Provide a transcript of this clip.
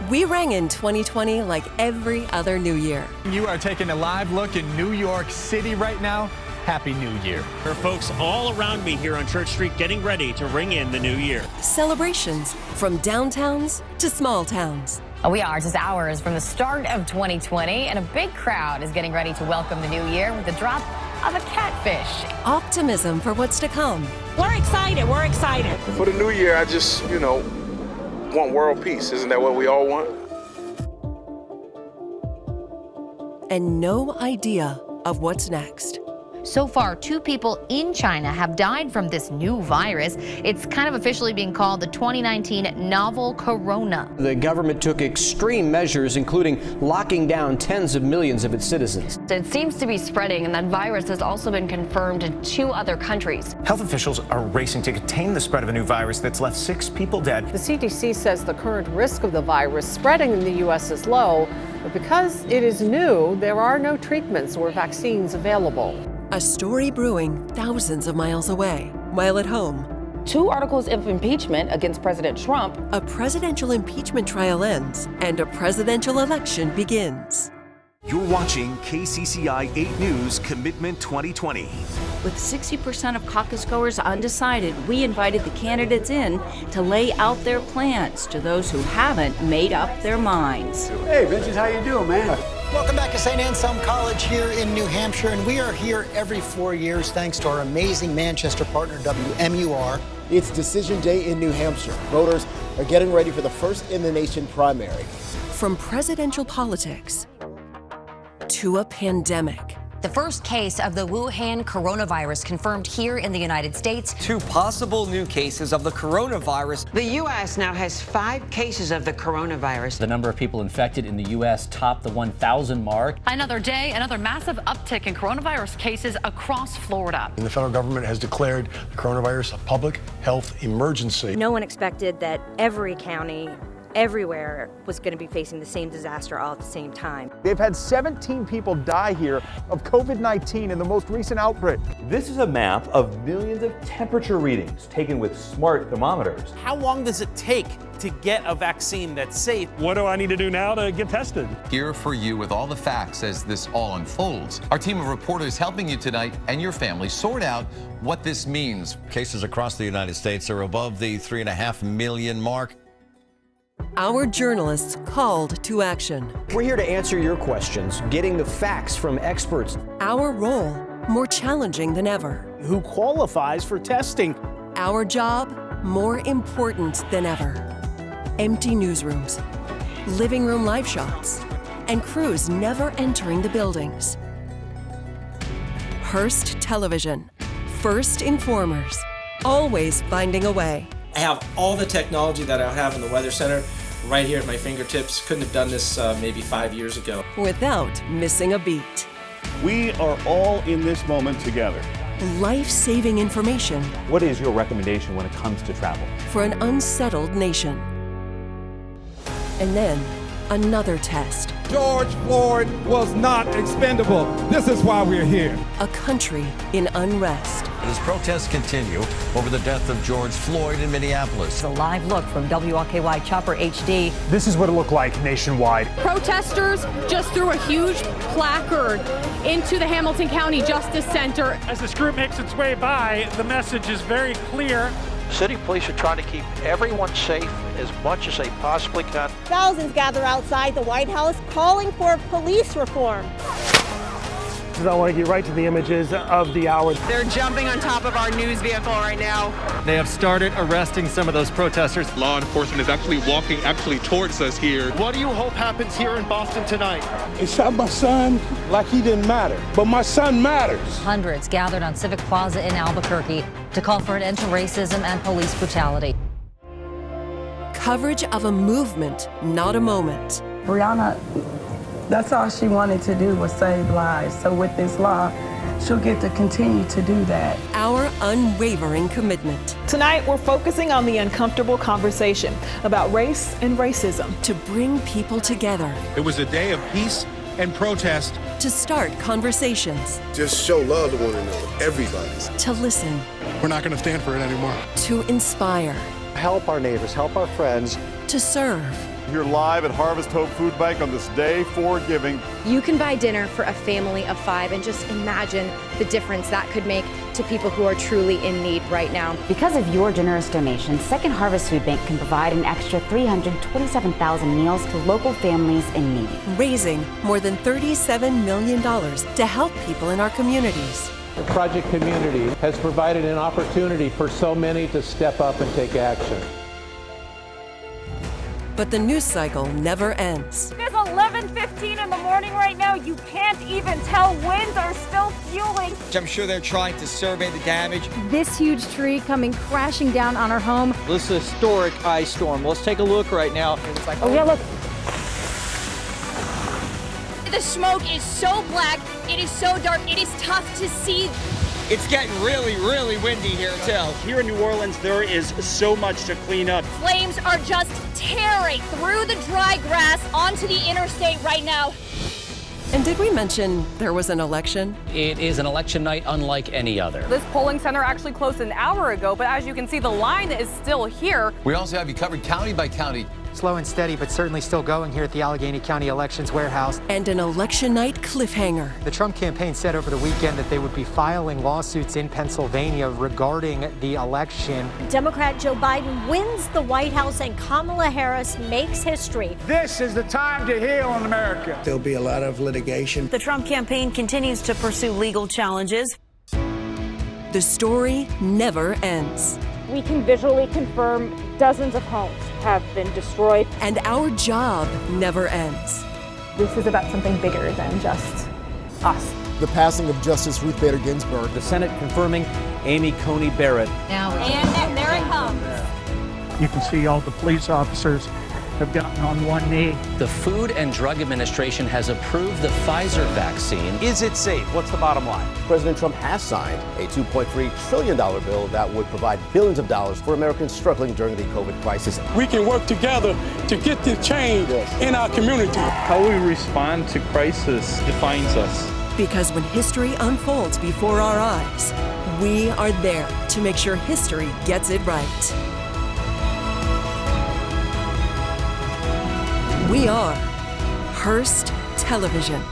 We rang in 2020 like every other new year. You are taking a live look in New York City right now. Happy New Year. There are folks all around me here on Church Street getting ready to ring in the new year. Celebrations from downtowns to small towns. We are just hours from the start of 2020, and a big crowd is getting ready to welcome the new year with the drop of a catfish. Optimism for what's to come. We're excited. We're excited. For the new year, I just, want world peace. Isn't that what we all want? And no idea of what's next. So far, 2 people in China have died from this new virus. It's kind of officially being called the 2019 novel corona. The government took extreme measures, including locking down tens of millions of its citizens. It seems to be spreading, and that virus has also been confirmed in 2 other countries. Health officials are racing to contain the spread of a new virus that's left 6 people dead. The CDC says the current risk of the virus spreading in the U.S. is low, but because it is new, there are no treatments or vaccines available. A story brewing thousands of miles away, while at home. 2 articles of impeachment against President Trump. A presidential impeachment trial ends, and a presidential election begins. You're watching KCCI 8 News Commitment 2020. With 60% of caucus goers undecided, we invited the candidates in to lay out their plans to those who haven't made up their minds. Hey, Vincent, how you doing, man? Welcome back to St. Anselm College here in New Hampshire, and we are here every 4 years thanks to our amazing Manchester partner, WMUR. It's Decision Day in New Hampshire. Voters are getting ready for the first-in-the-nation primary. From presidential politics to a pandemic. The first case of the Wuhan coronavirus confirmed here in the United States. 2 possible new cases of the coronavirus. The U.S. now has 5 cases of the coronavirus. The number of people infected in the U.S. topped the 1,000 mark. Another day, another massive uptick in coronavirus cases across Florida. And the federal government has declared the coronavirus a public health emergency. No one expected that every county everywhere was going to be facing the same disaster all at the same time. They've had 17 people die here of COVID-19 in the most recent outbreak. This is a map of millions of temperature readings taken with smart thermometers. How long does it take to get a vaccine that's safe? What do I need to do now to get tested? Here for you with all the facts as this all unfolds. Our team of reporters helping you tonight and your family sort out what this means. Cases across the United States are above the 3.5 million mark. Our journalists called to action. We're here to answer your questions, getting the facts from experts. Our role more challenging than ever. Who qualifies for testing? Our job more important than ever. Empty newsrooms, living room live shots, and crews never entering the buildings. Hearst Television, first informers, always finding a way. I have all the technology that I have in the Weather Center right here at my fingertips. Couldn't have done this maybe 5 years ago. Without missing a beat. We are all in this moment together. Life-saving information. What is your recommendation when it comes to travel? For an unsettled nation. And then, another test. George Floyd was not expendable. This is why we're here. A country in unrest. As protests continue over the death of George Floyd in Minneapolis. A live look from WLKY Chopper HD. This is what it looked like nationwide. Protesters just threw a huge placard into the Hamilton County Justice Center. As this group makes its way by, the message is very clear. City police are trying to keep everyone safe as much as they possibly can. Thousands gather outside the White House calling for police reform. I want to get right to the images of the hour. They're jumping on top of our news vehicle right now. They have started arresting some of those protesters. Law enforcement is actually walking towards us here. What do you hope happens here in Boston tonight? They shot my son like he didn't matter, but my son matters. Hundreds gathered on Civic Plaza in Albuquerque to call for an end to racism and police brutality. Coverage of a movement, not a moment. Breonna, that's all she wanted to do was save lives. So with this law, she'll get to continue to do that. Our unwavering commitment. Tonight, we're focusing on the uncomfortable conversation about race and racism. To bring people together. It was a day of peace and protest. To start conversations. Just show love to one another, everybody. To listen. We're not going to stand for it anymore. To inspire. Help our neighbors, help our friends. To serve. Here live at Harvest Hope Food Bank on this day for giving. You can buy dinner for a family of 5 and just imagine the difference that could make to people who are truly in need right now. Because of your generous donation, Second Harvest Food Bank can provide an extra 327,000 meals to local families in need. Raising more than $37 million to help people in our communities. The project community has provided an opportunity for so many to step up and take action. But the news cycle never ends. It's 11:15 in the morning right now. You can't even tell. Winds are still fueling. I'm sure they're trying to survey the damage. This huge tree coming crashing down on our home. This is a historic ice storm. Let's take a look right now. Oh yeah, look. The smoke is so black, it is so dark, it is tough to see. It's getting really, really windy here too. Here in New Orleans, there is so much to clean up. Flames are just tearing through the dry grass onto the interstate right now. And did we mention there was an election? It is an election night unlike any other. This polling center actually closed an hour ago, but as you can see, the line is still here. We also have you covered county by county. Slow and steady, but certainly still going here at the Allegheny County Elections Warehouse. And an election night cliffhanger. The Trump campaign said over the weekend that they would be filing lawsuits in Pennsylvania regarding the election. Democrat Joe Biden wins the White House and Kamala Harris makes history. This is the time to heal in America. There'll be a lot of litigation. The Trump campaign continues to pursue legal challenges. The story never ends. We can visually confirm dozens of homes have been destroyed. And our job never ends. This is about something bigger than just us. The passing of Justice Ruth Bader Ginsburg. The Senate confirming Amy Coney Barrett. And there it comes. You can see all the police officers have gotten on one knee. The Food and Drug Administration has approved the Pfizer vaccine. Is it safe? What's the bottom line? President Trump has signed a $2.3 trillion bill that would provide billions of dollars for Americans struggling during the COVID crisis. We can work together to get the change in our community. How we respond to crisis defines us. Because when history unfolds before our eyes, we are there to make sure history gets it right. We are Hearst Television.